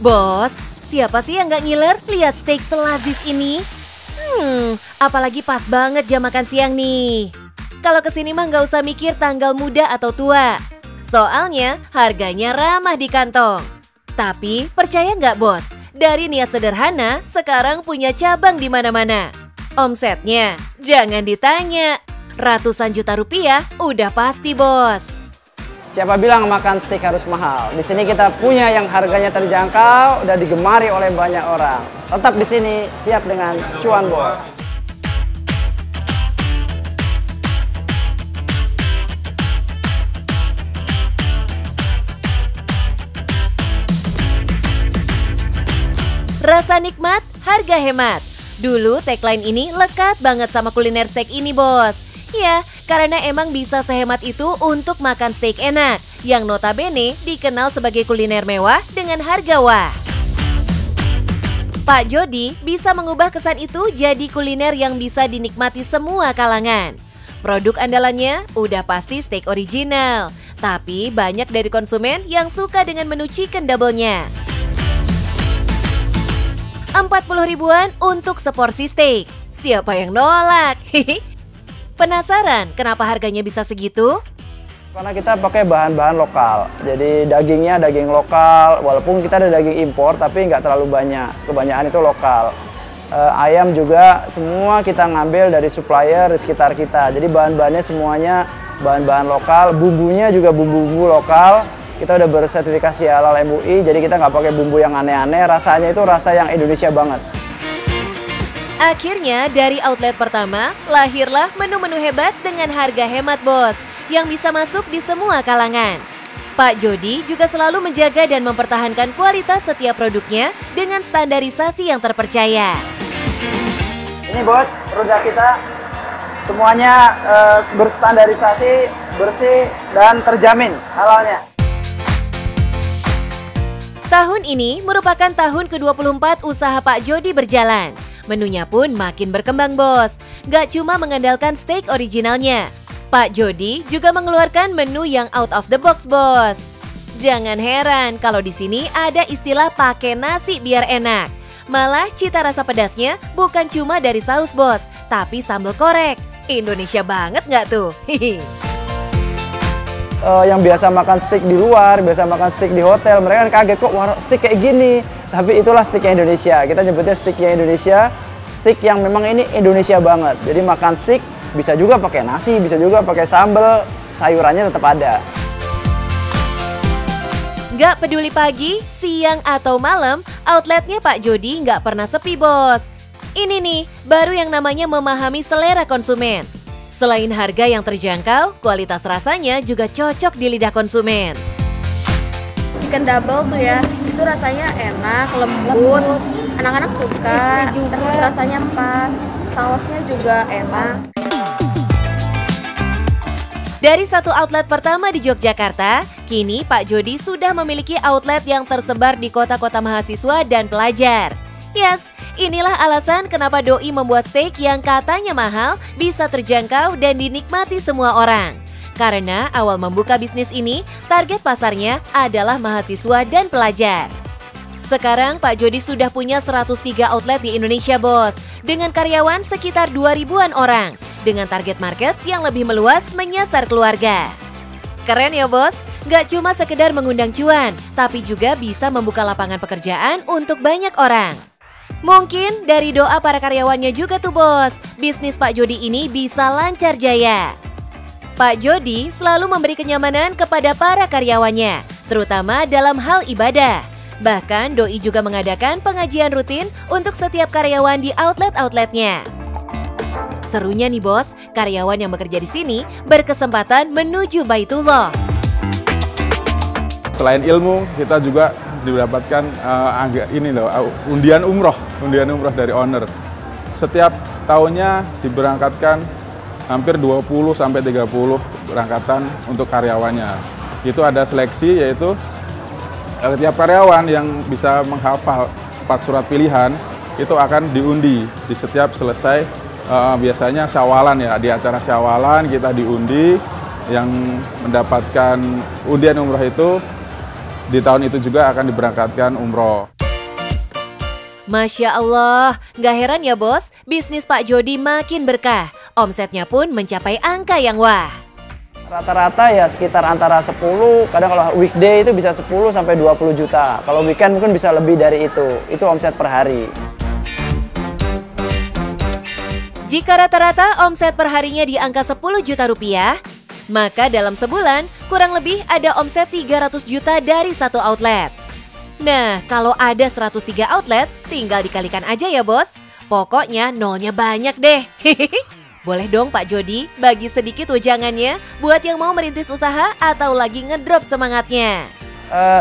Bos, siapa sih yang nggak ngiler lihat steak selazis ini? Apalagi pas banget jam makan siang nih. Kalau kesini mah nggak usah mikir tanggal muda atau tua. Soalnya harganya ramah di kantong. Tapi percaya nggak bos, dari niat sederhana sekarang punya cabang di mana-mana. Omsetnya jangan ditanya, ratusan juta rupiah udah pasti bos. Siapa bilang makan steak harus mahal? Di sini kita punya yang harganya terjangkau dan digemari oleh banyak orang. Tetap di sini, siap dengan cuan bos. Rasa nikmat, harga hemat. Dulu tagline ini lekat banget sama kuliner steak ini bos. Ya, karena emang bisa sehemat itu untuk makan steak enak, yang notabene dikenal sebagai kuliner mewah dengan harga wah. Pak Jody bisa mengubah kesan itu jadi kuliner yang bisa dinikmati semua kalangan. Produk andalannya udah pasti steak original, tapi banyak dari konsumen yang suka dengan menu chicken double-nya. 40 ribuan untuk seporsi steak. Siapa yang nolak? Penasaran kenapa harganya bisa segitu? Karena kita pakai bahan-bahan lokal. Jadi dagingnya daging lokal, walaupun kita ada daging impor tapi nggak terlalu banyak. Kebanyakan itu lokal. Ayam juga semua kita ngambil dari supplier di sekitar kita. Jadi bahan-bahannya semuanya bahan-bahan lokal, bumbunya juga bumbu-bumbu lokal. Kita udah bersertifikasi halal MUI, jadi kita nggak pakai bumbu yang aneh-aneh, rasanya itu rasa yang Indonesia banget. Akhirnya dari outlet pertama, lahirlah menu-menu hebat dengan harga hemat bos, yang bisa masuk di semua kalangan. Pak Jody juga selalu menjaga dan mempertahankan kualitas setiap produknya dengan standarisasi yang terpercaya. Ini bos, produk kita semuanya berstandarisasi, bersih, dan terjamin halalnya. Tahun ini merupakan tahun ke-24 usaha Pak Jody berjalan. Menunya pun makin berkembang bos. Gak cuma mengandalkan steak originalnya. Pak Jody juga mengeluarkan menu yang out of the box bos. Jangan heran kalau di sini ada istilah pakai nasi biar enak. Malah cita rasa pedasnya bukan cuma dari saus bos, tapi sambal korek. Indonesia banget nggak tuh? Yang biasa makan steak di luar, biasa makan steak di hotel, mereka kan kaget kok warung steak kayak gini. Tapi itulah steaknya Indonesia. Kita nyebutnya steaknya Indonesia, steak yang memang ini Indonesia banget. Jadi makan steak bisa juga pakai nasi, bisa juga pakai sambal, sayurannya tetap ada. Nggak peduli pagi, siang atau malam, outletnya Pak Jody nggak pernah sepi bos. Ini nih, baru yang namanya memahami selera konsumen. Selain harga yang terjangkau, kualitas rasanya juga cocok di lidah konsumen. Chicken double tuh ya, itu rasanya enak, lembut, anak-anak suka, terus rasanya pas, sausnya juga enak. Dari satu outlet pertama di Yogyakarta, kini Pak Jody sudah memiliki outlet yang tersebar di kota-kota mahasiswa dan pelajar. Yes, inilah alasan kenapa Doi membuat steak yang katanya mahal bisa terjangkau dan dinikmati semua orang. Karena awal membuka bisnis ini, target pasarnya adalah mahasiswa dan pelajar. Sekarang Pak Jody sudah punya 103 outlet di Indonesia bos, dengan karyawan sekitar 2.000-an orang, dengan target market yang lebih meluas menyasar keluarga. Keren ya bos? Gak cuma sekedar mengundang cuan, tapi juga bisa membuka lapangan pekerjaan untuk banyak orang. Mungkin dari doa para karyawannya juga tuh bos, bisnis Pak Jody ini bisa lancar jaya. Pak Jody selalu memberi kenyamanan kepada para karyawannya, terutama dalam hal ibadah. Bahkan Doi juga mengadakan pengajian rutin untuk setiap karyawan di outlet-outletnya. Serunya nih bos, karyawan yang bekerja di sini berkesempatan menuju Baitullah. Selain ilmu, kita juga didapatkan undian umroh dari owner. Setiap tahunnya diberangkatkan hampir 20-30 berangkatan untuk karyawannya. Itu ada seleksi, yaitu setiap karyawan yang bisa menghafal 4 surat pilihan itu akan diundi di setiap selesai biasanya syawalan ya, di acara syawalan kita diundi, yang mendapatkan undian umroh itu di tahun itu juga akan diberangkatkan umroh. Masya Allah, nggak heran ya bos, bisnis Pak Jody makin berkah. Omsetnya pun mencapai angka yang wah. Rata-rata ya sekitar antara 10, kadang kalau weekday itu bisa 10 sampai 20 juta. Kalau weekend mungkin bisa lebih dari itu omset per hari. Jika rata-rata omset per harinya di angka 10 juta rupiah, maka dalam sebulan kurang lebih ada omset 300 juta dari satu outlet. Nah, kalau ada 103 outlet, tinggal dikalikan aja ya bos. Pokoknya nolnya banyak deh. Boleh dong Pak Jody bagi sedikit wejangannya buat yang mau merintis usaha atau lagi ngedrop semangatnya.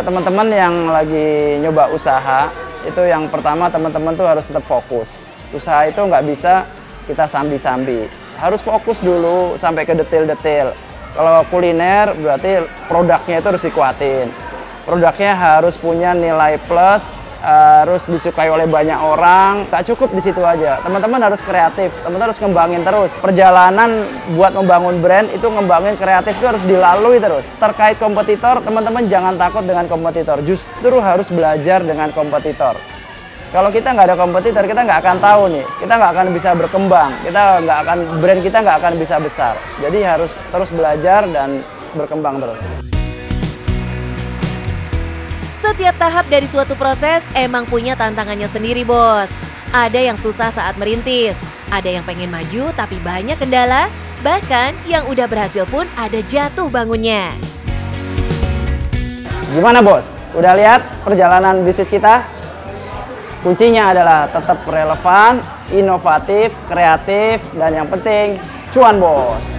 Teman-teman yang lagi nyoba usaha, itu yang pertama teman-teman tuh harus tetap fokus. Usaha itu nggak bisa kita sambi-sambi. Harus fokus dulu sampai ke detail-detail. Kalau kuliner berarti produknya itu harus dikuatin. Produknya harus punya nilai plus, harus disukai oleh banyak orang. Gak cukup di situ aja. Teman-teman harus kreatif, teman-teman harus ngembangin terus. Perjalanan buat membangun brand itu ngembangin kreatif itu harus dilalui terus. Terkait kompetitor, teman-teman jangan takut dengan kompetitor. Justru harus belajar dengan kompetitor. Kalau kita nggak ada kompetitor, kita nggak akan tahu nih. Kita nggak akan bisa berkembang. Brand kita nggak akan bisa besar. Jadi harus terus belajar dan berkembang terus. Setiap tahap dari suatu proses emang punya tantangannya sendiri bos. Ada yang susah saat merintis, ada yang pengen maju tapi banyak kendala, bahkan yang udah berhasil pun ada jatuh bangunnya. Gimana bos? Udah lihat perjalanan bisnis kita? Kuncinya adalah tetap relevan, inovatif, kreatif, dan yang penting cuan bos.